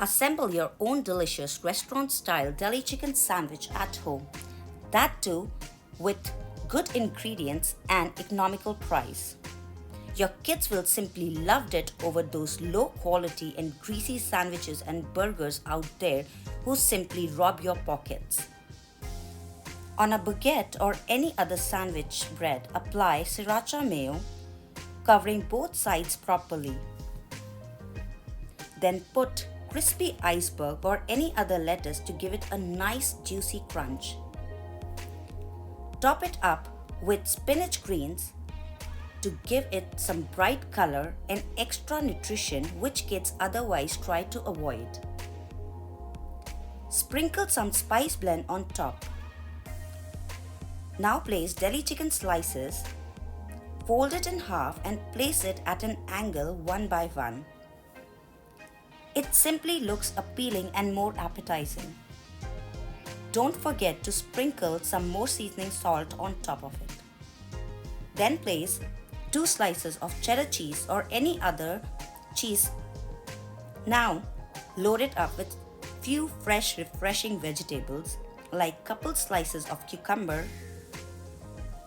Assemble your own delicious restaurant-style deli chicken sandwich at home. That too with good ingredients and economical price. Your kids will simply loved it over those low quality and greasy sandwiches and burgers out there who simply rob your pockets. On a baguette or any other sandwich bread, apply Sriracha mayo, covering both sides properly. Then put crispy iceberg or any other lettuce to give it a nice juicy crunch. Top it up with spinach greens to give it some bright color and extra nutrition which kids otherwise try to avoid. Sprinkle some spice blend on top. Now place deli chicken slices, fold it in half and place it at an angle one by one. It simply looks appealing and more appetizing. Don't forget to sprinkle some more seasoning salt on top of it. Then place 2 slices of cheddar cheese or any other cheese. Now load it up with few fresh refreshing vegetables like couple slices of cucumber,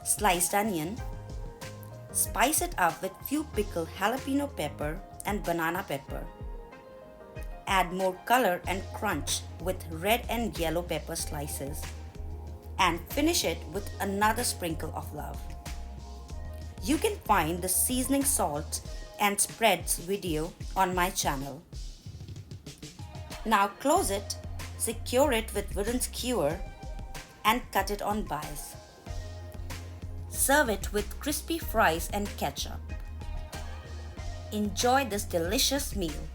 sliced onion. Spice it up with few pickled jalapeno pepper and banana pepper. Add more color and crunch with red and yellow pepper slices and finish it with another sprinkle of love. You can find the seasoning salt and spreads video on my channel. Now close it, secure it with wooden skewer and cut it on bites. Serve it with crispy fries and ketchup. Enjoy this delicious meal.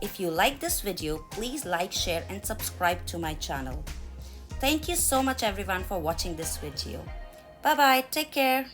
If you like this video, please like, share and subscribe to my channel. Thank you so much everyone for watching this video. Bye bye, take care.